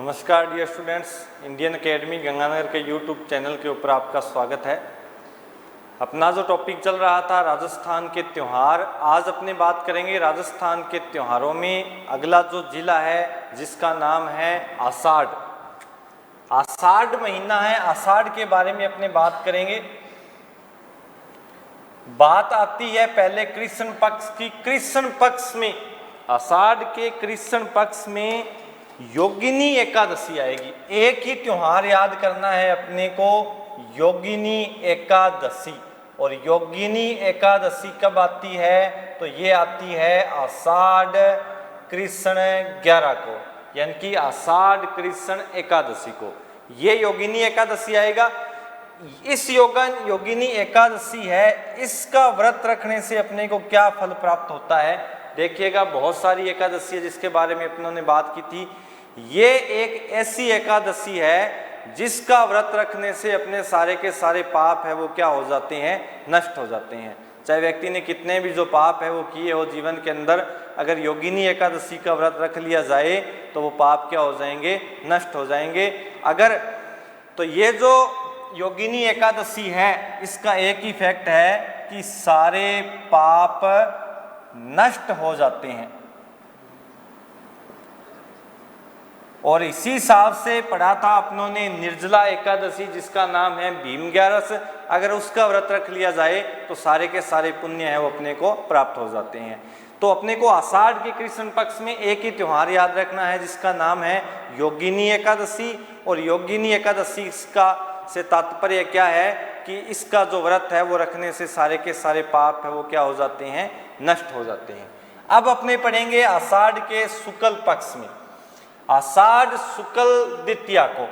नमस्कार dear students, Indian academy Ganganagar के YouTube channel के ऊपर आपका स्वागत है। अपना जो टॉपिक चल रहा था राजस्थान के त्यौहार, आज अपने बात करेंगे राजस्थान के त्योहारों में अगला जो जिला है जिसका नाम है आषाढ़। आषाढ़ महीना है, आषाढ़ के बारे में अपने बात करेंगे। बात आती है पहले कृष्ण पक्ष की। कृष्ण पक्ष में, आषाढ़ के कृष्ण पक्ष में योगिनी एकादशी आएगी। एक ही त्योहार याद करना है अपने को, योगिनी एकादशी। और योगिनी एकादशी कब आती है? तो ये आती है आषाढ़ कृष्ण 11 को, यानी कि आषाढ़ कृष्ण एकादशी को ये योगिनी एकादशी आएगा। इस योगिनी एकादशी है, इसका व्रत रखने से अपने को क्या फल प्राप्त होता है? देखिएगा, बहुत सारी एकादशी है जिसके बारे में अपनों ने बात की थी। ये एक ऐसी एकादशी है जिसका व्रत रखने से अपने सारे के सारे पाप है वो क्या हो जाते हैं? नष्ट हो जाते हैं। चाहे व्यक्ति ने कितने भी जो पाप है वो किए हो जीवन के अंदर, अगर योगिनी एकादशी का व्रत रख लिया जाए तो वो पाप क्या हो जाएंगे? नष्ट हो जाएंगे। अगर तो ये जो योगिनी एकादशी है इसका एक ही फैक्ट है कि सारे पाप नष्ट हो जाते हैं। और इसी हिसाब से पढ़ा था अपनों ने निर्जला एकादशी जिसका नाम है भीम 11। अगर उसका व्रत रख लिया जाए तो सारे के सारे पुण्य है वो अपने को प्राप्त हो जाते हैं। तो अपने को आषाढ़ के कृष्ण पक्ष में एक ही त्योहार याद रखना है जिसका नाम है योगिनी एकादशी। और योगिनी एकादशी का से तात्पर्य क्या है कि इसका जो व्रत है वो रखने से सारे के सारे पाप है वो क्या हो जाते हैं? नष्ट हो जाते हैं। अब अपने पढ़ेंगे आषाढ़ के शुक्ल पक्ष में, आषाढ़ शुक्ल द्वितीया को।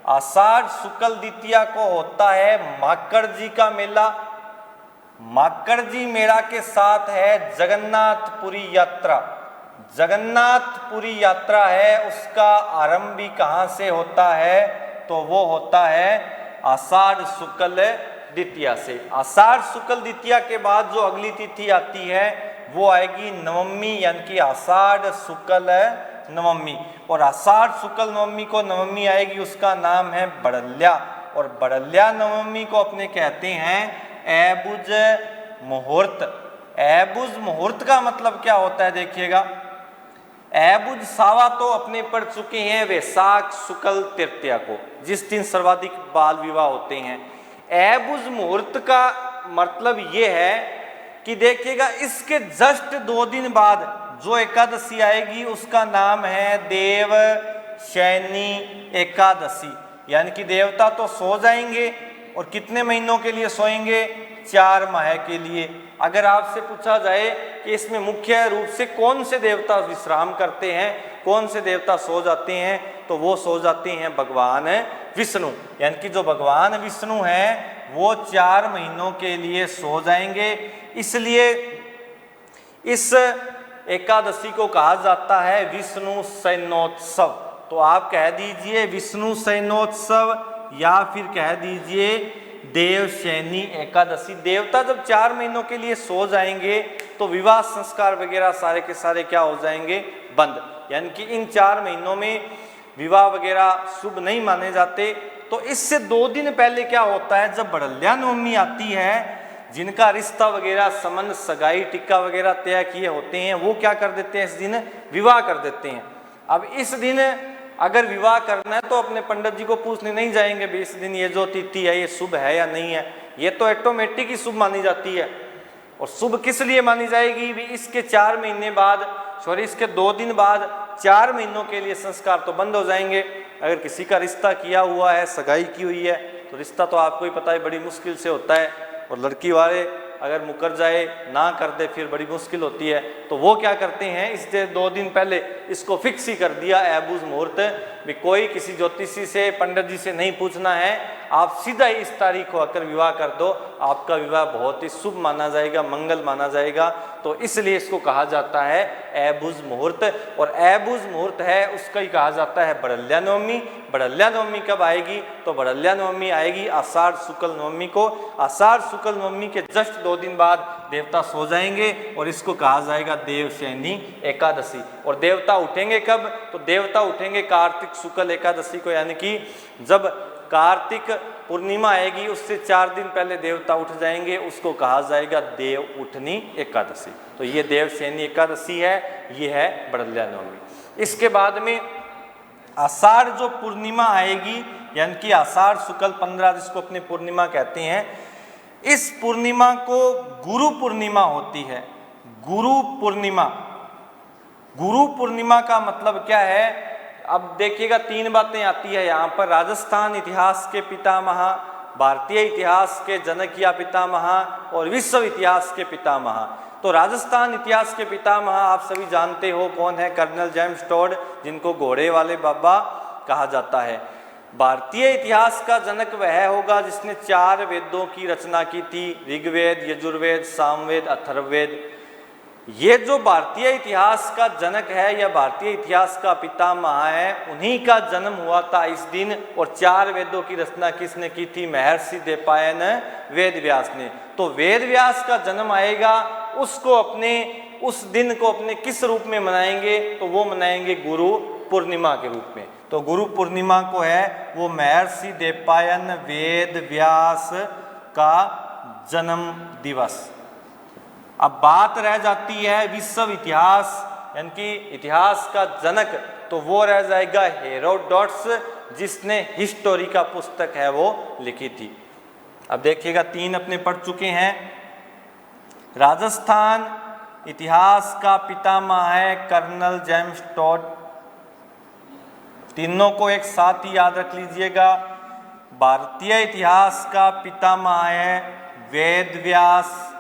आषाढ़ शुक्ल द्वितीया को होता है माकड़ जी का मेला। माकड़ जी मेला के साथ है जगन्नाथपुरी यात्रा। जगन्नाथपुरी यात्रा है, उसका आरंभ भी कहाँ से होता है? तो वो होता है आषाढ़ शुक्ल द्वितीया से। आषाढ़ शुक्ल द्वितीया के बाद जो अगली तिथि आती है वो आएगी नवमी, यानी कि आषाढ़ शुक्ल नवमी। और आषाढ़ शुक्ल नवमी को नवमी आएगी, उसका नाम है बड़ल्या। और बड़ल्या नवमी को अपने कहते हैं ऐबुज मुहूर्त। ऐबुज मुहूर्त का मतलब क्या होता है? देखिएगा, ऐबुज सावा तो अपने पढ़ चुके हैं वैशाख शुक्ल तृतीया को, जिस दिन सर्वाधिक बाल विवाह होते हैं। ऐबुज मुहूर्त का मतलब ये है कि देखिएगा इसके जस्ट 2 दिन बाद जो एकादशी आएगी उसका नाम है देव शयनी एकादशी। यानी कि देवता तो सो जाएंगे, और कितने महीनों के लिए सोएंगे? 4 माह के लिए। अगर आपसे पूछा जाए कि इसमें मुख्य रूप से कौन से देवता विश्राम करते हैं, कौन से देवता सो जाते हैं, तो वो सो जाते हैं भगवान विष्णु। यानी कि जो भगवान विष्णु हैं वो 4 महीनों के लिए सो जाएंगे। इसलिए इस एकादशी को कहा जाता है विष्णु शयनोत्सव। तो आप कह दीजिए विष्णु शयनोत्सव, या फिर कह दीजिए देव शयनी एकादशी। देवता जब 4 महीनों के लिए सो जाएंगे तो विवाह संस्कार वगैरह सारे के सारे क्या हो जाएंगे? बंद। यानी कि इन 4 महीनों में विवाह वगैरह शुभ नहीं माने जाते। तो इससे 2 दिन पहले क्या होता है? जब बड़ल्या नवमी आती है, जिनका रिश्ता वगैरह संबंध सगाई टिक्का वगैरह तय किए होते हैं वो क्या कर देते हैं? इस दिन विवाह कर देते हैं। अब इस दिन अगर विवाह करना है तो अपने पंडित जी को पूछने नहीं जाएंगे भी इस दिन ये जो तिथि है ये शुभ है या नहीं है। ये तो ऑटोमेटिक ही शुभ मानी जाती है। और शुभ किस लिए मानी जाएगी? भी इसके 4 महीने बाद, सॉरी इसके 2 दिन बाद 4 महीनों के लिए संस्कार तो बंद हो जाएंगे। अगर किसी का रिश्ता किया हुआ है, सगाई की हुई है, तो रिश्ता तो आपको ही पता है बड़ी मुश्किल से होता है। और लड़की वाले अगर मुकर जाए, ना कर दे, फिर बड़ी मुश्किल होती है। तो वो क्या करते हैं, इससे 2 दिन पहले इसको फिक्स ही कर दिया ऐबुज मुहूर्त भी। कोई किसी ज्योतिषी से, पंडित जी से नहीं पूछना है, आप सीधा ही इस तारीख को आकर विवाह कर दो, आपका विवाह बहुत ही शुभ माना जाएगा, मंगल माना जाएगा। तो इसलिए इसको कहा जाता है ऐबुज मुहूर्त। और ऐबुज मुहूर्त है उसका ही कहा जाता है बड़ल्या नवमी। बड़ल्या नवमी कब आएगी? तो बड़ल्या नवमी आएगी आषाढ़ शुक्ल नवमी को। आषाढ़ शुक्ल नवमी के जस्ट 2 दिन बाद देवता सो जाएंगे और इसको कहा जाएगा देवशयनी एकादशी। और देवता उठेंगे कब? तो देवता उठेंगे कार्तिक शुक्ल एकादशी को, यानी कि जब कार्तिक पूर्णिमा आएगी उससे 4 दिन पहले देवता उठ जाएंगे, उसको कहा जाएगा देव उठनी एकादशी। तो ये देवशयनी एकादशी है, ये है बड़ल्या नवमी। इसके बाद में आषाढ़ जो पूर्णिमा आएगी, यानी कि आषाढ़ शुक्ल 15 जिसको अपनी पूर्णिमा कहते हैं, इस पूर्णिमा को गुरु पूर्णिमा होती है। गुरु पूर्णिमा, गुरु पूर्णिमा का मतलब क्या है? अब देखिएगा 3 बातें आती है यहाँ पर। राजस्थान इतिहास के पितामह, भारतीय इतिहास के जनक पितामह और विश्व इतिहास के पितामह। तो राजस्थान इतिहास के पितामह आप सभी जानते हो कौन है? कर्नल जेम्स टोड, जिनको घोड़े वाले बाबा कहा जाता है। भारतीय इतिहास का जनक वह होगा जिसने 4 वेदों की रचना की थी, ऋग्वेद, यजुर्वेद, सामवेद, अथर्ववेद। ये जो भारतीय इतिहास का जनक है या भारतीय इतिहास का पितामह है, उन्हीं का जन्म हुआ था इस दिन। और 4 वेदों की रचना किसने की थी? महर्षि देवपायन वेद व्यास ने। तो वेद व्यास का जन्म आएगा, उसको अपने उस दिन को अपने किस रूप में मनाएंगे? तो वो मनाएंगे गुरु पूर्णिमा के रूप में। तो गुरु पूर्णिमा को है वो महर्षि देवपायन वेद व्यास का जन्म दिवस। अब बात रह जाती है विश्व इतिहास, यानी कि इतिहास का जनक, तो वो रह जाएगा हेरोडोटस, जिसने हिस्टोरी का पुस्तक है वो लिखी थी। अब देखिएगा 3 अपने पढ़ चुके हैं। राजस्थान इतिहास का पितामह है कर्नल जेम्स टोड, तीनों को एक साथ ही याद रख लीजिएगा। भारतीय इतिहास का पितामह है वेद व्यास,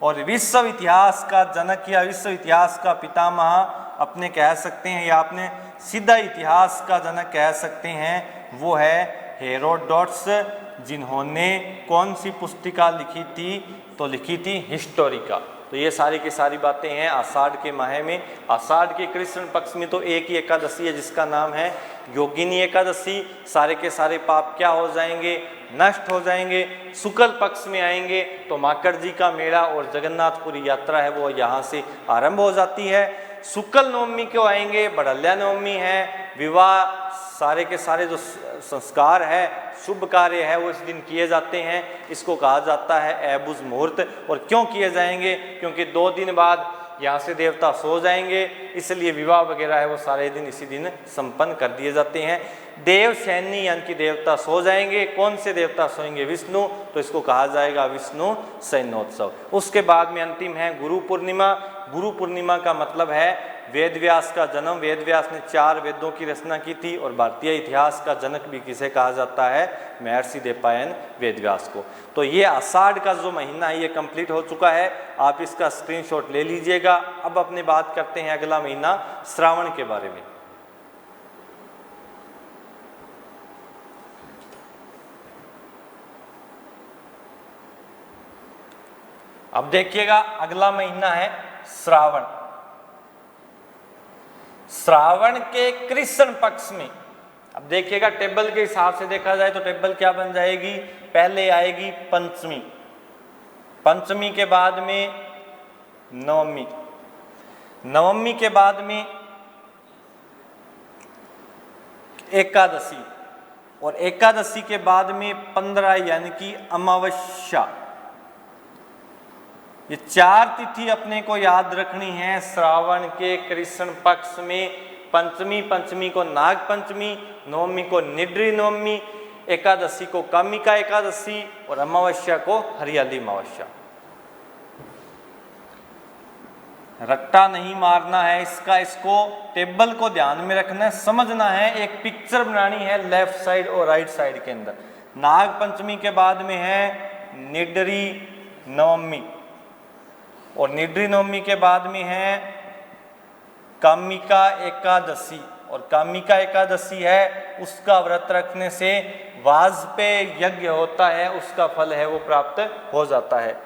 और विश्व इतिहास का जनक या विश्व इतिहास का पितामह अपने कह सकते हैं या अपने सीधा इतिहास का जनक कह सकते हैं, वो है हेरोडोटस, जिन्होंने कौन सी पुस्तिका लिखी थी? तो लिखी थी हिस्टोरिका। तो ये सारी की सारी बातें हैं आषाढ़ के माह में। आषाढ़ के कृष्ण पक्ष में तो एक ही एकादशी है जिसका नाम है योगिनी एकादशी। सारे के सारे पाप क्या हो जाएंगे? नष्ट हो जाएंगे। शुक्ल पक्ष में आएंगे तो माकड़ जी का मेला और जगन्नाथपुरी यात्रा है वो यहाँ से आरंभ हो जाती है। शुक्ल नवमी को आएंगे, बड़ल्या नवमी है, विवाह सारे के सारे जो संस्कार है, शुभ कार्य है वो इस दिन किए जाते हैं। इसको कहा जाता है ऐबुज मुहूर्त। और क्यों किए जाएंगे? क्योंकि 2 दिन बाद यहाँ से देवता सो जाएंगे, इसलिए विवाह वगैरह है वो सारे दिन इसी दिन संपन्न कर दिए जाते हैं। देवशयनी यानी कि देवता सो जाएंगे। कौन से देवता सोएंगे? विष्णु, तो इसको कहा जाएगा विष्णु शयनोत्सव। उसके बाद में अंतिम है गुरु पूर्णिमा। गुरु पूर्णिमा का मतलब है वेद व्यास का जन्म। वेद व्यास ने 4 वेदों की रचना की थी और भारतीय इतिहास का जनक भी किसे कहा जाता है? महर्षि देवपायन वेद व्यास को। तो ये आषाढ़ का जो महीना है ये कंप्लीट हो चुका है, आप इसका स्क्रीनशॉट ले लीजिएगा। अब अपनी बात करते हैं अगला महीना श्रावण के बारे में। अब देखिएगा अगला महीना है श्रावण। श्रावण के कृष्ण पक्ष में अब देखिएगा टेबल के हिसाब से देखा जाए तो टेबल क्या बन जाएगी? पहले आएगी पंचमी, पंचमी के बाद में नवमी, नवमी के बाद में एकादशी, और एकादशी के बाद में 15 यानी कि अमावस्या। ये 4 तिथि अपने को याद रखनी है श्रावण के कृष्ण पक्ष में। पंचमी, पंचमी को नाग पंचमी, नवमी को निड्री नवमी, एकादशी को कामिका एकादशी और अमावस्या को हरियाली अमावस्या। रट्टा नहीं मारना है इसका, इसको टेबल को ध्यान में रखना है, समझना है। एक पिक्चर बनानी है लेफ्ट साइड और राइट साइड के अंदर। नाग पंचमी के बाद में है निड्री नवमी, और निड्री नवमी के बाद में है कामिका एकादशी, और कामिका एकादशी है उसका व्रत रखने से वाजपेय यज्ञ होता है, उसका फल है वो प्राप्त हो जाता है।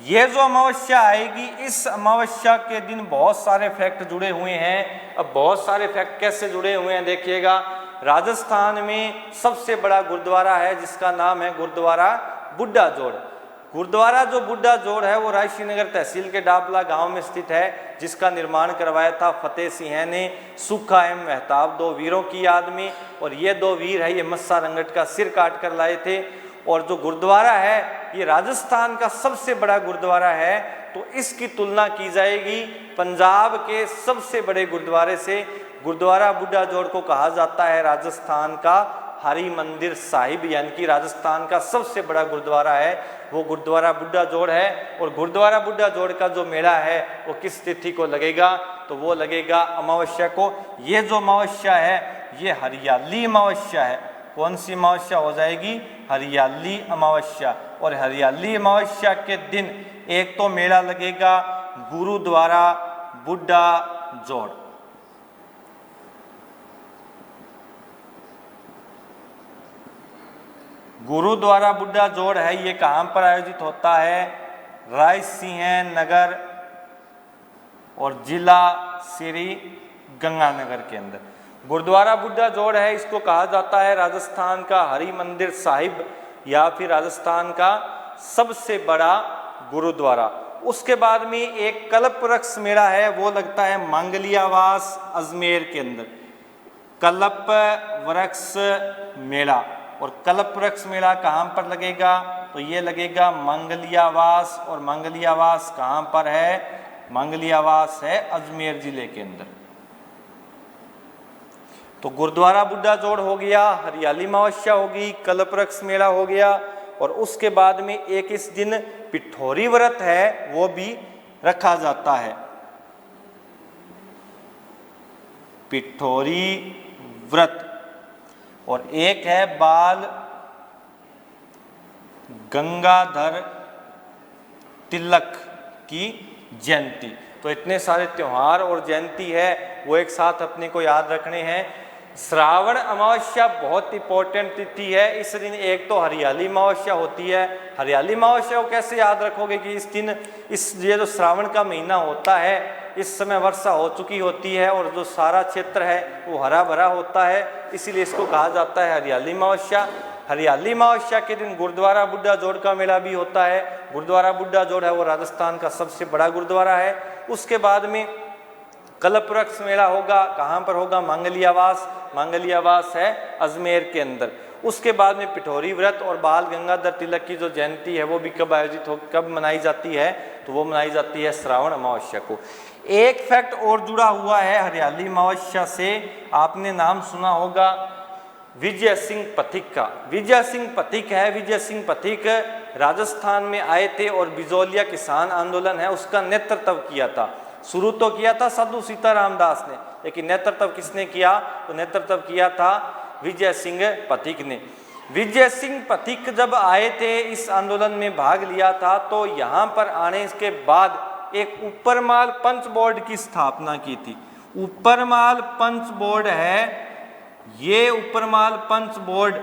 ये जो अमावस्या आएगी, इस अमावस्या के दिन बहुत सारे फैक्ट जुड़े हुए हैं। अब बहुत सारे फैक्ट कैसे जुड़े हुए हैं देखिएगा। राजस्थान में सबसे बड़ा गुरुद्वारा है जिसका नाम है गुरुद्वारा बुड्ढा जोड़। गुरुद्वारा जो बुड्ढा जोड़ है वो रायसी नगर तहसील के डाबला गांव में स्थित है, जिसका निर्माण करवाया था फतेह सिंह ने सुखा एवं महताब, 2 वीरों की याद में। और ये 2 वीर है, ये मस्सा रंगट का सिर काट कर लाए थे। और जो गुरुद्वारा है ये राजस्थान का सबसे बड़ा गुरुद्वारा है, तो इसकी तुलना की जाएगी पंजाब के सबसे बड़े गुरुद्वारे से। गुरुद्वारा बुड्ढा जोड़ को कहा जाता है राजस्थान का हरि मंदिर साहिब, यानी कि राजस्थान का सबसे बड़ा गुरुद्वारा है वो गुरुद्वारा बुड्ढा जोड़ है। और गुरुद्वारा बुड्ढा जोड़ का जो मेला है वो किस तिथि को लगेगा, तो वो लगेगा अमावस्या को। ये जो अमावस्या है ये हरियाली अमावस्या है। कौन सी अमावस्या हो जाएगी? हरियाली अमावस्या। और हरियाली अमावस्या के दिन एक तो मेला लगेगा गुरुद्वारा बुड्ढा जोड़। गुरुद्वारा बुड्ढा जोड़ है, ये कहाँ पर आयोजित होता है? रायसिंह नगर और जिला श्री गंगानगर के अंदर गुरुद्वारा बुड्ढा जोड़ है। इसको कहा जाता है राजस्थान का हरि मंदिर साहिब या फिर राजस्थान का सबसे बड़ा गुरुद्वारा। उसके बाद में एक कल्प वृक्ष मेला है, वो लगता है मंगलियावास अजमेर के अंदर, कल्प वृक्ष मेला। और कल्प वृक्ष मेला कहाँ पर लगेगा? तो ये लगेगा मंगलियावास। और मंगलियावास कहाँ पर है? मंगलियावास है अजमेर जिले के अंदर। तो गुरुद्वारा बुड्ढा जोड़ हो गया, हरियाली अमावस्या होगी, कल्प वृक्ष मेला हो गया। और उसके बाद में एक इस दिन पिठोरी व्रत है, वो भी रखा जाता है। पिठोरी व्रत। और एक है बाल गंगाधर तिलक की जयंती। तो इतने सारे त्योहार और जयंती है वो एक साथ अपने को याद रखने हैं। श्रावण अमावस्या बहुत इंपॉर्टेंट तिथि है। इस दिन एक तो हरियाली अमावस्या होती है। हरियाली अमावस्या को कैसे याद रखोगे कि इस दिन ये जो श्रावण का महीना होता है, इस समय वर्षा हो चुकी होती है और जो सारा क्षेत्र है वो हरा भरा होता है, इसीलिए इसको कहा जाता है हरियाली अमावस्या। हरियाली अमावस्या के दिन गुरुद्वारा बुड्ढा जोड़ का मेला भी होता है। गुरुद्वारा बुड्ढा जोड़ है वो राजस्थान का सबसे बड़ा गुरुद्वारा है। उसके बाद में कल्प वृक्ष मेला होगा, कहाँ पर होगा? मंगलियावास। मंगलियावास है अजमेर के अंदर। उसके बाद में पिठोरी व्रत और बाल गंगाधर तिलक की जो जयंती है वो भी कब मनाई जाती है? तो वो मनाई जाती है श्रावण अमावस्या को। एक फैक्ट और जुड़ा हुआ है हरियाली अमावस्या से, आपने नाम सुना होगा विजय सिंह पथिक का। विजय सिंह पथिक है, विजय सिंह पथिक राजस्थान में आए थे और बिजोलिया किसान आंदोलन है उसका नेतृत्व किया था। शुरू तो किया था साधु सीताराम दास ने, लेकिन नेतृत्व किसने किया? तो नेतृत्व किया था विजय सिंह पथिक ने। विजय सिंह पथिक जब आए थे, इस आंदोलन में भाग लिया था, तो यहाँ पर आने के बाद एक ऊपरमाल पंच बोर्ड की स्थापना की थी। ऊपरमाल पंच बोर्ड है, ये ऊपरमाल पंच बोर्ड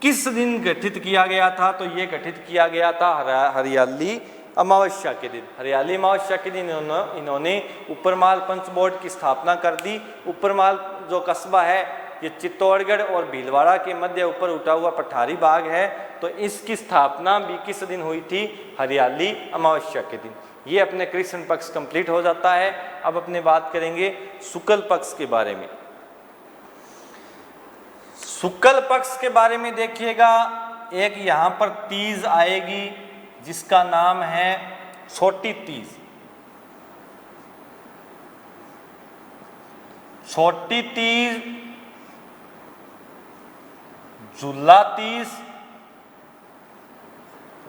किस दिन गठित किया गया था? तो ये गठित किया गया था हरियाली अमावस्या के दिन। हरियाली अमावस्या के दिन इन्होंने ऊपरमाल पंच बोर्ड की स्थापना कर दी। ऊपरमाल जो कस्बा है ये चित्तौड़गढ़ और भीलवाड़ा के मध्य ऊपर उठा हुआ पठारी बाग है, तो इसकी स्थापना भी किस दिन हुई थी? हरियाली अमावस्या के दिन। ये अपने कृष्ण पक्ष कंप्लीट हो जाता है। अब अपने बात करेंगे शुक्ल पक्ष के बारे में। शुक्ल पक्ष के बारे में देखिएगा, एक यहाँ पर तीज आएगी जिसका नाम है छोटी तीज। छोटी तीज, झूला तीज,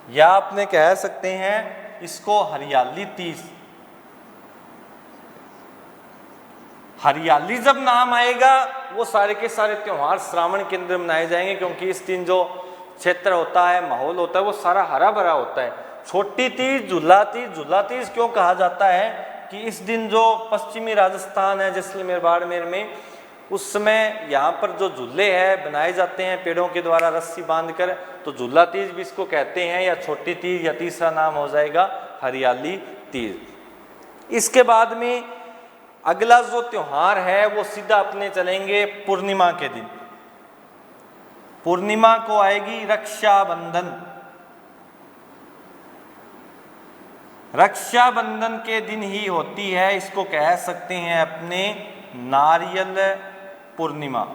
या आपने कह सकते हैं इसको हरियाली तीज। हरियाली जब नाम आएगा वो सारे के सारे त्योहार श्रावण के अंदर मनाए जाएंगे, क्योंकि इस दिन जो क्षेत्र होता है, माहौल होता है, वो सारा हरा भरा होता है। छोटी तीज, झूला तीज। झूला तीज क्यों कहा जाता है? कि इस दिन जो पश्चिमी राजस्थान है, जैसलमेर बाड़मेर में, उस समय यहाँ पर जो झूले हैं बनाए जाते हैं पेड़ों के द्वारा रस्सी बांधकर, तो झूला तीज भी इसको कहते हैं, या छोटी तीज, या तीसरा नाम हो जाएगा हरियाली तीज। इसके बाद में अगला जो त्योहार है वो सीधा अपने चलेंगे पूर्णिमा के दिन। पूर्णिमा को आएगी रक्षाबंधन। रक्षाबंधन के दिन ही होती है, इसको कह सकते हैं अपने नारियल पूर्णिमा।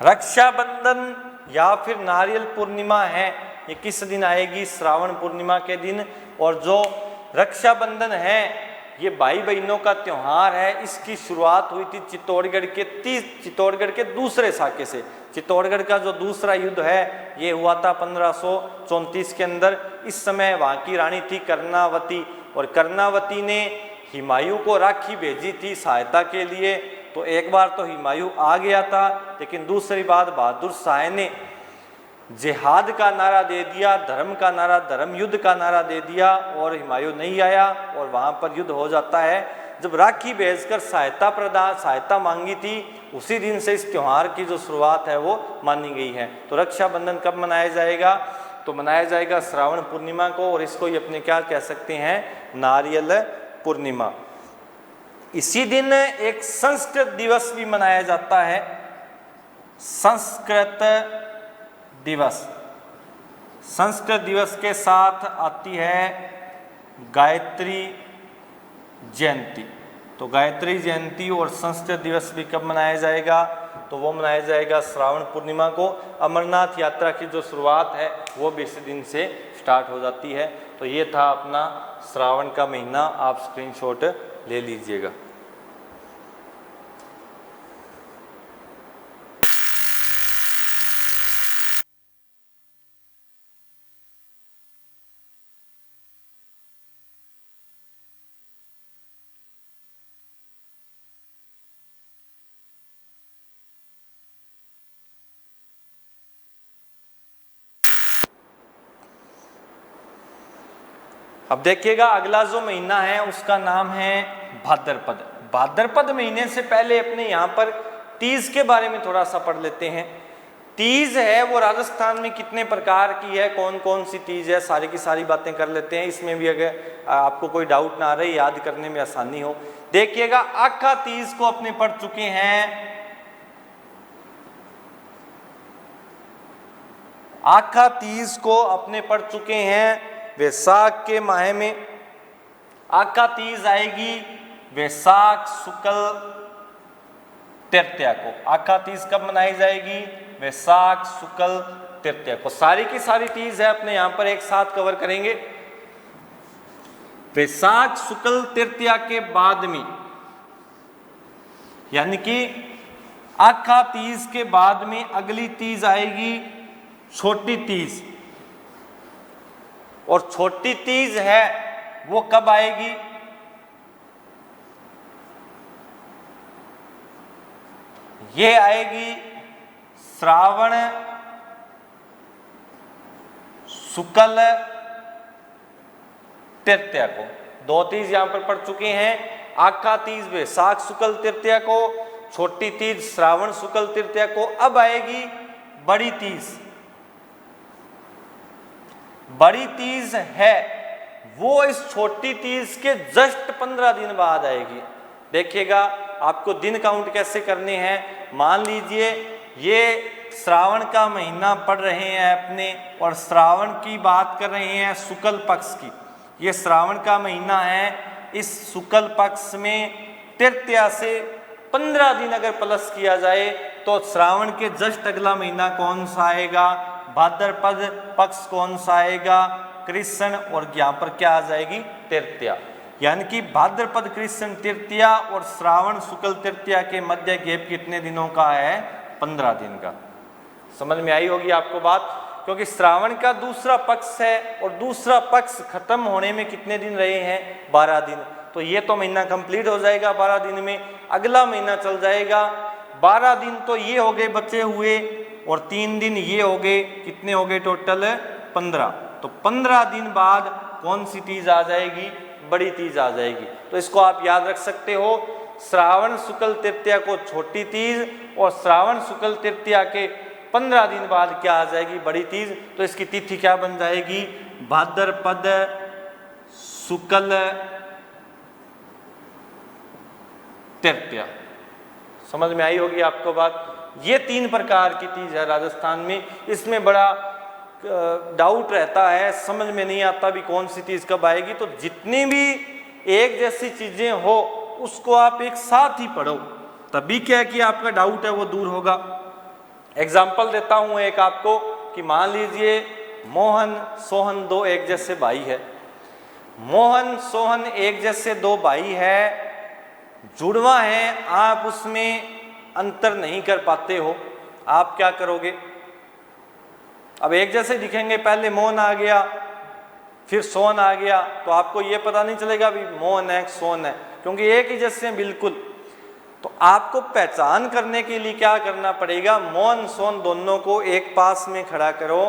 रक्षाबंधन या फिर नारियल पूर्णिमा है, ये किस दिन आएगी? श्रावण पूर्णिमा के दिन। और जो रक्षाबंधन है ये भाई बहनों का त्योहार है। इसकी शुरुआत हुई थी चित्तौड़गढ़ के दूसरे साके से। चित्तौड़गढ़ का जो दूसरा युद्ध है ये हुआ था 1534 के अंदर। इस समय वहाँ की रानी थी कर्णावती, और कर्णावती ने हुमायूं को राखी भेजी थी सहायता के लिए। तो एक बार तो हुमायूं आ गया था, लेकिन दूसरी बात बहादुर शाह ने जिहाद का नारा दे दिया, धर्म का नारा, धर्म युद्ध का नारा दे दिया, और हुमायूं नहीं आया और वहाँ पर युद्ध हो जाता है। जब राखी भेजकर सहायता मांगी थी, उसी दिन से इस त्योहार की जो शुरुआत है वो मानी गई है। तो रक्षाबंधन कब मनाया जाएगा? तो मनाया जाएगा श्रावण पूर्णिमा को, और इसको ही अपने क्या कह सकते हैं? नारियल पूर्णिमा। इसी दिन एक संस्कृत दिवस भी मनाया जाता है, संस्कृत दिवस। संस्कृत दिवस के साथ आती है गायत्री जयंती। तो गायत्री जयंती और संस्कृत दिवस भी कब मनाया जाएगा? तो वो मनाया जाएगा श्रावण पूर्णिमा को। अमरनाथ यात्रा की जो शुरुआत है वो भी इसी दिन से स्टार्ट हो जाती है। तो ये था अपना श्रावण का महीना, आप स्क्रीनशॉट ले लीजिएगा। अब देखिएगा अगला जो महीना है उसका नाम है भाद्रपद। भाद्रपद महीने से पहले अपने यहाँ पर तीज के बारे में थोड़ा सा पढ़ लेते हैं। तीज है वो राजस्थान में कितने प्रकार की है, कौन कौन सी तीज है, सारी की सारी बातें कर लेते हैं। इसमें भी अगर आपको कोई डाउट ना आ रही, याद करने में आसानी हो। देखिएगा आखा तीज को अपने पढ़ चुके हैं। आखा तीज को अपने पढ़ चुके हैं वैशाख के माह में। आखा तीज आएगी वैशाख शुक्ल तृतीया को। आखा तीज कब मनाई जाएगी? वैशाख शुक्ल तृतीया को। सारी की सारी तीज है अपने यहाँ पर एक साथ कवर करेंगे। वैशाख शुक्ल तृतीया के बाद में, यानी कि आखा तीज के बाद में अगली तीज आएगी छोटी तीज। और छोटी तीज है वो कब आएगी? ये आएगी श्रावण शुक्ल तृतीया को। दो तीज यहां पर पढ़ चुके हैं। आखा तीज वैशाख शुक्ल तृतीया को, छोटी तीज श्रावण शुक्ल तृतीया को। अब आएगी बड़ी तीज। बड़ी तीज है वो इस छोटी तीज के जस्ट 15 दिन बाद आएगी। देखिएगा आपको दिन काउंट कैसे करने हैं। मान लीजिए ये श्रावण का महीना पढ़ रहे हैं अपने, और श्रावण की बात कर रहे हैं शुक्ल पक्ष की। ये श्रावण का महीना है, इस शुक्ल पक्ष में तृतीया से 15 दिन अगर प्लस किया जाए तो श्रावण के जस्ट अगला महीना कौन सा आएगा? भाद्रपद पक्ष कौन सा आएगा? कृष्ण। और यहाँ पर क्या आ जाएगी? तृतीया। यानी कि भाद्रपद कृष्ण तृतीया और श्रावण शुक्ल तृतीया के मध्य गैप कितने दिनों का है? 15 दिन का। समझ में आई होगी आपको बात, क्योंकि श्रावण का दूसरा पक्ष है और दूसरा पक्ष खत्म होने में कितने दिन रहे हैं? 12 दिन। तो ये तो महीना कंप्लीट हो जाएगा 12 दिन में। अगला महीना चल जाएगा 12 दिन। तो ये हो गए बचे हुए, और 3 दिन ये हो गए। कितने हो गए टोटल? 15। तो 15 दिन बाद कौन सी तीज आ जाएगी? बड़ी तीज आ जाएगी। तो इसको आप याद रख सकते हो। श्रावण शुक्ल तृतीया को छोटी तीज, और श्रावण शुक्ल तृतीया के 15 दिन बाद क्या आ जाएगी? बड़ी तीज। तो इसकी तिथि क्या बन जाएगी? भाद्रपद शुक्ल तृतीया। समझ में आई होगी आपको बात। ये 3 प्रकार की तीज है राजस्थान में। इसमें बड़ा डाउट रहता है, समझ में नहीं आता भी कौन सी चीज़ कब आएगी, तो जितनी भी एक जैसी चीज़ें हो उसको आप एक साथ ही पढ़ो, तभी क्या है कि आपका डाउट है वो दूर होगा। एग्जाम्पल देता हूँ एक आपको कि मान लीजिए मोहन सोहन दो एक जैसे भाई है। मोहन सोहन एक जैसे दो भाई है, जुड़वा है, आप उसमें अंतर नहीं कर पाते हो, आप क्या करोगे? अब एक जैसे दिखेंगे, पहले मोहन आ गया फिर सोहन आ गया, तो आपको ये पता नहीं चलेगा भी मोहन है सोहन है, क्योंकि एक ही जैसे हैं बिल्कुल। तो आपको पहचान करने के लिए क्या करना पड़ेगा? मोहन सोहन दोनों को एक पास में खड़ा करो,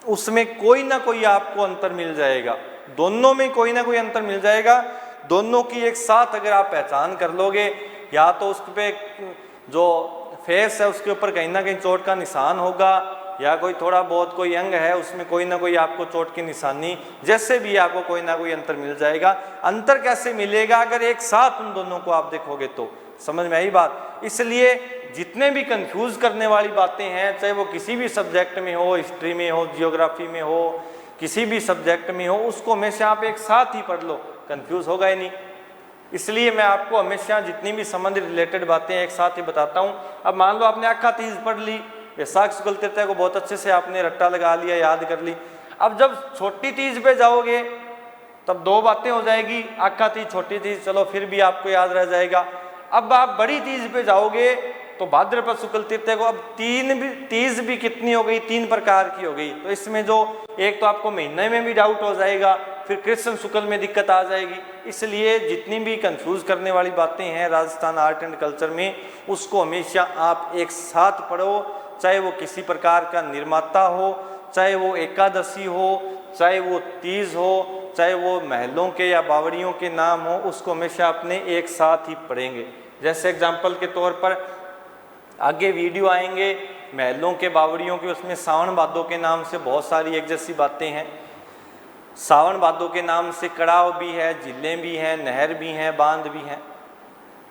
उसमें कोई ना कोई आपको अंतर मिल जाएगा, दोनों में कोई ना कोई अंतर मिल जाएगा। दोनों की एक साथ अगर आप पहचान कर लोगे, या तो उस पे जो फेस है उसके ऊपर कहीं ना कहीं चोट का निशान होगा, या कोई थोड़ा बहुत कोई अंग है उसमें कोई ना कोई आपको चोट की निशानी, जैसे भी आपको कोई ना कोई अंतर मिल जाएगा। अंतर कैसे मिलेगा? अगर एक साथ उन दोनों को आप देखोगे तो समझ में आई बात। इसलिए जितने भी कंफ्यूज करने वाली बातें हैं, चाहे वो किसी भी सब्जेक्ट में हो, हिस्ट्री में हो, जियोग्राफी में हो, किसी भी सब्जेक्ट में हो, उसको हमेशा आप एक साथ ही पढ़ लो, कंफ्यूज होगा ही नहीं। इसलिए मैं आपको हमेशा जितनी भी संबंध रिलेटेड बातें एक साथ ही बताता हूँ। अब मान लो आपने अक्खा तीज पढ़ ली, वैशाख शुक्ल तृतीया को बहुत अच्छे से आपने रट्टा लगा लिया, याद कर ली। अब जब छोटी तीज पे जाओगे तब दो बातें हो जाएगी, अक्खा तीज छोटी तीज चलो फिर भी आपको याद रह जाएगा। अब आप बड़ी तीज पे जाओगे तो भाद्रपद शुक्ल तृतीया को, अब तीज भी कितनी हो गई? 3 प्रकार की हो गई। तो इसमें जो एक तो आपको महीने में भी डाउट हो जाएगा, फिर कृष्ण शुक्ल में दिक्कत आ जाएगी। इसलिए जितनी भी कंफ्यूज करने वाली बातें हैं राजस्थान आर्ट एंड कल्चर में, उसको हमेशा आप एक साथ पढ़ो, चाहे वो किसी प्रकार का निर्माता हो, चाहे वो एकादशी हो, चाहे वो तीज हो, चाहे वो महलों के या बावड़ियों के नाम हो, उसको हमेशा अपने एक साथ ही पढ़ेंगे। जैसे एग्जाम्पल के तौर पर आगे वीडियो आएंगे महलों के बावड़ियों के, उसमें सावन भादों के नाम से बहुत सारी एक जैसी बातें हैं। सावन भादों के नाम से कड़ाव भी है, झीलें भी हैं, नहर भी हैं, बांध भी हैं,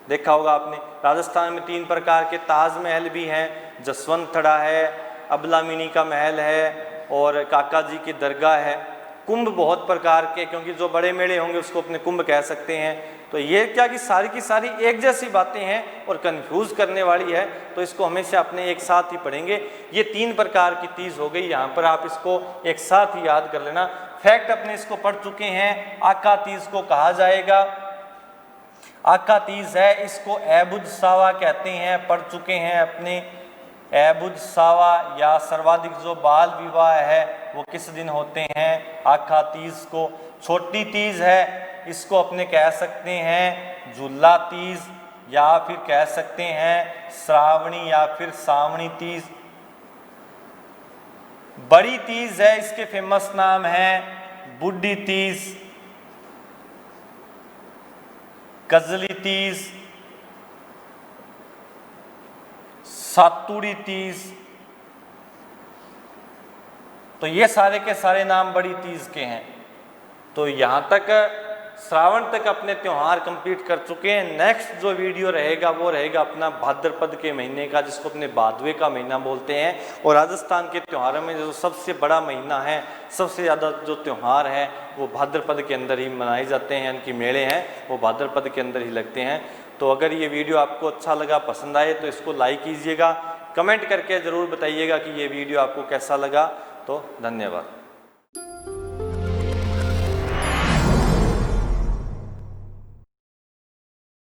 देखा होगा आपने। राजस्थान में 3 प्रकार के ताजमहल भी हैं, जसवंतथड़ा है, अबलामिनी का महल है और काका जी की दरगाह है। कुंभ बहुत प्रकार के, क्योंकि जो बड़े मेले होंगे उसको अपने कुंभ कह सकते हैं। तो ये क्या कि सारी की सारी एक जैसी बातें हैं और कंफ्यूज करने वाली है, तो इसको हमेशा अपने एक साथ ही पढ़ेंगे। ये 3 प्रकार की तीज हो गई, यहाँ पर आप इसको एक साथ ही याद कर लेना। फैक्ट अपने इसको पढ़ चुके हैं। आका तीज को कहा जाएगा, आका तीज है, इसको ऐबुज सावा कहते हैं, पढ़ चुके हैं अपने। ऐबुज सावा या सर्वाधिक जो बाल विवाह है वो किस दिन होते हैं? आका तीज को। छोटी तीज है, इसको अपने कह सकते हैं झूला तीज, या फिर कह सकते हैं श्रावणी या फिर सावणी तीज। बड़ी तीज है, इसके फेमस नाम है बुड्ढी तीज, कजली तीज, सातुड़ी तीज। तो ये सारे के सारे नाम बड़ी तीज के हैं। तो यहाँ तक श्रावण तक अपने त्यौहार कंप्लीट कर चुके हैं। नेक्स्ट जो वीडियो रहेगा वो रहेगा अपना भाद्रपद के महीने का, जिसको अपने भादवे का महीना बोलते हैं। और राजस्थान के त्योहारों में जो सबसे बड़ा महीना है, सबसे ज़्यादा जो त्यौहार है वो भाद्रपद के अंदर ही मनाए जाते हैं, इनकी मेले हैं वो भाद्रपद के अंदर ही लगते हैं। तो अगर ये वीडियो आपको अच्छा लगा, पसंद आए, तो इसको लाइक कीजिएगा, कमेंट करके ज़रूर बताइएगा कि ये वीडियो आपको कैसा लगा। तो धन्यवाद।